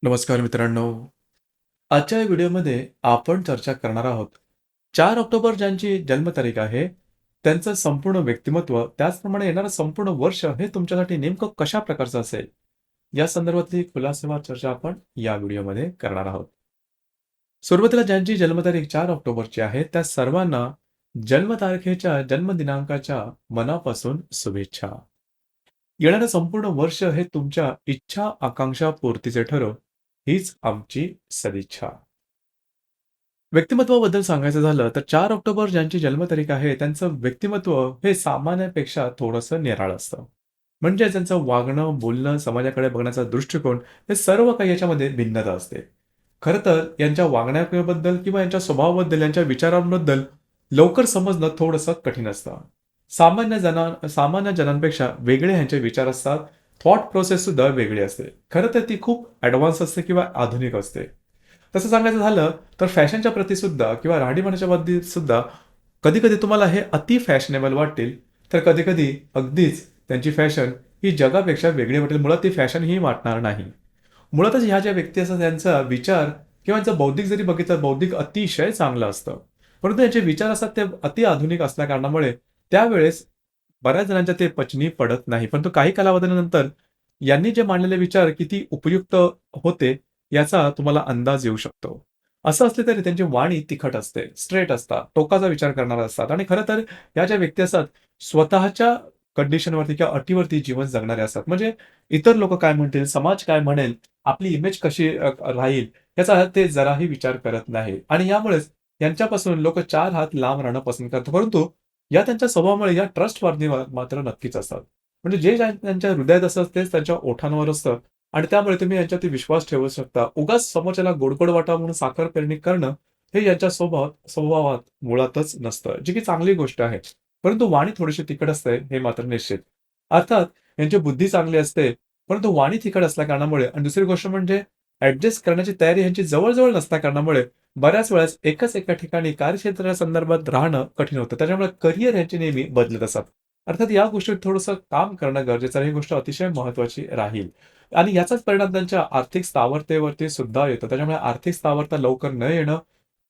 नमस्कार मित्रांनो. आजच्या या व्हिडिओमध्ये आपण चर्चा करणार आहोत 4 ऑक्टोबर ज्यांची जन्मतारीख आहे, त्यांचं संपूर्ण व्यक्तिमत्व, त्याचप्रमाणे येणारं संपूर्ण वर्ष हे तुमच्यासाठी नेमकं कशा प्रकारचं असेल, या संदर्भातली खुलासेवार चर्चा आपण या व्हिडिओमध्ये करणार आहोत. सुरुवातीला ज्यांची जन्मतारीख 4 ऑक्टोबरची आहे, त्या सर्वांना जन्मतारखेच्या, जन्मदिनांकाच्या मनापासून शुभेच्छा. येणारं संपूर्ण वर्ष हे तुमच्या इच्छा, आकांक्षा पूर्तीचे ठरो, हीच आमची सदिच्छा. व्यक्तिमत्वाबद्दल सांगायचं झालं तर 4 ऑक्टोबर ज्यांची जन्मतारीख आहे, त्यांचं व्यक्तिमत्व हे सामान्यापेक्षा थोडंसं निराळं असतं. म्हणजे त्यांचं वागणं, बोलणं, समाजाकडे बघण्याचा दृष्टिकोन हे सर्व काही याच्यामध्ये भिन्नता असते. खरं तर यांच्या वागण्याबद्दल किंवा यांच्या स्वभावाबद्दल, यांच्या विचारांबद्दल लवकर समजणं थोडंसं कठीण असतं. सामान्य जनांपेक्षा वेगळे ह्यांचे विचार असतात. थॉट प्रोसेस सुद्धा वेगळी असते. खरं तर ती खूप ॲडव्हान्स असते किंवा आधुनिक असते. तसं सांगायचं झालं तर फॅशनच्या प्रती सुद्धा किंवा राहणीमानाच्या बाबतीत सुद्धा कधी-कधी तुम्हाला हे अति फॅशनेबल वाटतील, तर कधी-कधी अगदीच त्यांची फॅशन ही जगापेक्षा वेगळी वाटेल. मुळात ती फॅशन ही वाटणार नाही. मुळातच ह्या ज्या व्यक्ती असतात त्यांचा विचार किंवा यांचं बौद्धिक जरी बघितलं, बौद्धिक अतिशय चांगलं असतं. परंतु यांचे विचार असतात ते अति आधुनिक असल्या कारणामुळे त्यावेळेस बऱ्याच जणांच्या ते पचनी पडत नाही. परंतु काही कालावधीनंतर यांनी जे मांडलेले विचार किती उपयुक्त होते, याचा तुम्हाला अंदाज येऊ शकतो. असं असले तरी त्यांची वाणी तिखट असते, स्ट्रेट असतात, टोकाचा विचार करणारे असतात आणि खरं तर या ज्या व्यक्ती असतात, स्वतःच्या कंडिशनवरती किंवा अटीवरती जीवन जगणारे असतात. म्हणजे इतर लोकं काय म्हणतील, समाज काय म्हणेल, आपली इमेज कशी राहील, याचा ते जराही विचार करत नाही आणि यामुळेच यांच्यापासून लोकं 4 हात लांब राहणं पसंत करतात. परंतु या त्यांच्या स्वभावामुळे या ट्रस्टवर्थी मात्र नक्कीच असतात. म्हणजे जे त्यांच्या हृदयात असतं तेच त्यांच्या ओठांवर असतं आणि त्यामुळे तुम्ही यांच्यावरती विश्वास ठेवू शकता. उगाच समोरच्याला गोड-गोड वाटावं म्हणून साखर पेरणी करणं, हे यांच्या स्वभावात मुळातच नसतं, जी की चांगली गोष्ट आहे. परंतु वाणी थोडीशी तिखट असते, हे मात्र निश्चित. अर्थात यांची बुद्धी चांगली असते, परंतु वाणी तिखट असल्या कारणामुळे आणि दुसरी गोष्ट म्हणजे ॲडजस्ट करण्याची तयारी यांची जवळ नसल्या कारणामुळे बऱ्याच वेळेस एकच एका ठिकाणी कार्यक्षेत्रासंदर्भात राहणं कठीण होतं. त्याच्यामुळे करिअर यांची नेहमी बदलत असतात. अर्थात या गोष्टीत थोडंसं काम करणं गरजेचं आहे. ही गोष्ट अतिशय महत्त्वाची राहील आणि याचाच परिणाम त्यांच्या आर्थिक स्थावरतेवरती सुद्धा येतो. त्याच्यामुळे आर्थिक स्थावरता लवकर न येणं,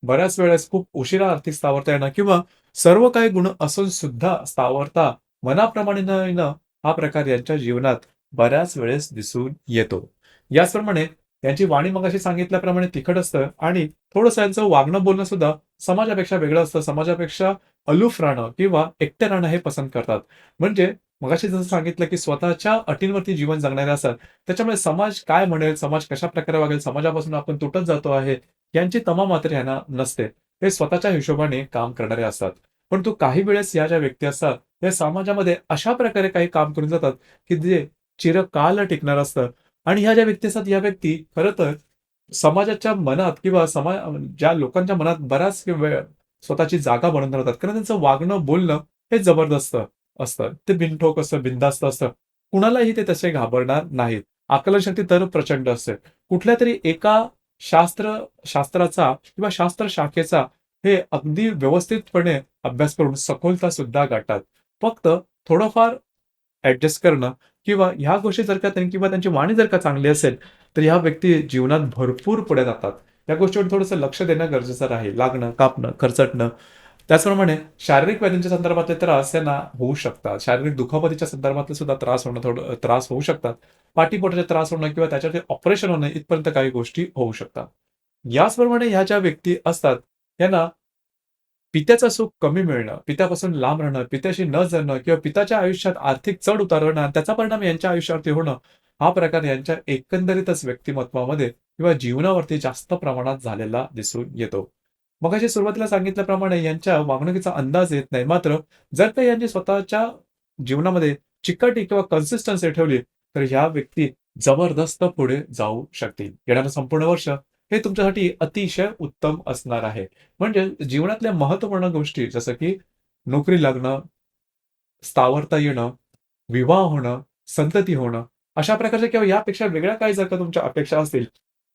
बऱ्याच वेळेस खूप उशिरा आर्थिक स्थावरता येणं किंवा सर्व काही गुण असून सुद्धा स्थावरता मनाप्रमाणे न येणं, हा प्रकार यांच्या जीवनात बऱ्याच वेळेस दिसून येतो. याचप्रमाणे त्यांची वाणी मगाशी सांगितल्याप्रमाणे तिखट असतं आणि थोडंसं यांचं वागणं बोलणं सुद्धा समाजापेक्षा वेगळं असतं. समाजापेक्षा अलूफ राहणं किंवा एकटे राहणं हे पसंत करतात. म्हणजे मगाशी जसं सांगितलं, की स्वतःच्या अटींवरती जीवन जगणारे असतात. त्याच्यामुळे समाज काय म्हणेल, समाज कशाप्रकारे वागेल, समाजापासून आपण तुटत जातो आहे, यांची तमा मात्र यांना नसते. ते स्वतःच्या हिशोबाने काम करणारे असतात. परंतु काही वेळेस या ज्या व्यक्ती असतात, या समाजामध्ये अशा प्रकारे काही काम करून जातात, की जे चिरकाल टिकणार असतं आणि ह्या ज्या व्यक्ती असतात, या व्यक्ती खरं तर समाजाच्या मनात किंवा ज्या लोकांच्या मनात बराच वेळ स्वतःची जागा बनवून राहतात. कारण त्यांचं वागणं, बोलणं हे जबरदस्त असतं. ते बिनठोक असतं, बिनधास्त असतं. कुणालाही ते तसे घाबरणार नाहीत. आकलनशक्ती तर प्रचंड असते. कुठल्यातरी एका शास्त्राचा किंवा शास्त्र शाखेचा हे अगदी व्यवस्थितपणे अभ्यास करून सखोलता सुद्धा गाठतात. फक्त थोडंफार ॲडजस्ट करणं किंवा ह्या गोष्टी जर का किंवा त्यांची वाणी जर का चांगली असेल, तर ह्या व्यक्ती जीवनात भरपूर पुढे जातात. या गोष्टीवर थोडंसं लक्ष देणं गरजेचं राहील. लागणं, कापणं, खरचटणं. त्याचप्रमाणे शारीरिक व्याधींच्या संदर्भातले त्रास त्यांना होऊ शकतात. शारीरिक दुखापतीच्या संदर्भातले सुद्धा त्रास होणं त्रास होऊ शकतात. पाठीपोटाचे त्रास होणं किंवा त्याच्यावरती ऑपरेशन होणं इथपर्यंत काही गोष्टी होऊ शकतात. याचप्रमाणे ह्या ज्या व्यक्ती असतात, यांना पित्याचं सुख कमी मिळणं, पित्यापासून लांब राहणं, पित्याशी न जगणं किंवा पित्याच्या आयुष्यात आर्थिक चढ-उतार होणं आणि त्याचा परिणाम यांच्या आयुष्यावरती होणं, हा प्रकार यांच्या एकंदरीतच व्यक्तिमत्त्वामध्ये किंवा जीवनावरती जास्त प्रमाणात झालेला दिसून येतो. मगाशी सुरुवातीला सांगितल्याप्रमाणे यांच्या वागणुकीचा अंदाज येत नाही. मात्र जर का यांनी स्वतःच्या जीवनामध्ये चिकाटी किंवा कन्सिस्टन्सी ठेवली, तर ह्या व्यक्ती जबरदस्त पुढे जाऊ शकतील. येणारं संपूर्ण वर्ष हे तुमच्यासाठी अतिशय उत्तम असणार आहे. म्हणजे जीवनातल्या महत्त्वपूर्ण गोष्टी जसं की नोकरी लागणं, स्थावरता येणं, विवाह होणं, संतती होणं, अशा प्रकारच्या किंवा यापेक्षा वेगळ्या काही जर का तुमच्या अपेक्षा असतील,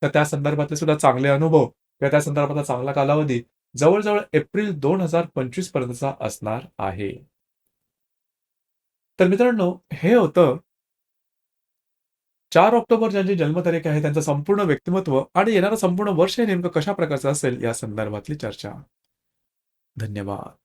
तर त्या संदर्भातले सुद्धा चांगले अनुभव किंवा त्या संदर्भातला चांगला कालावधी जवळ एप्रिल 2025 पर्यंतचा असणार आहे. तर मित्रांनो, हे होतं 4 ऑक्टोबर ज्यांची जन्मतारीख आहे, त्यांचं संपूर्ण व्यक्तिमत्व आणि येणारं संपूर्ण वर्ष हे नेमकं कशा प्रकारचं असेल, या संदर्भातली चर्चा. धन्यवाद.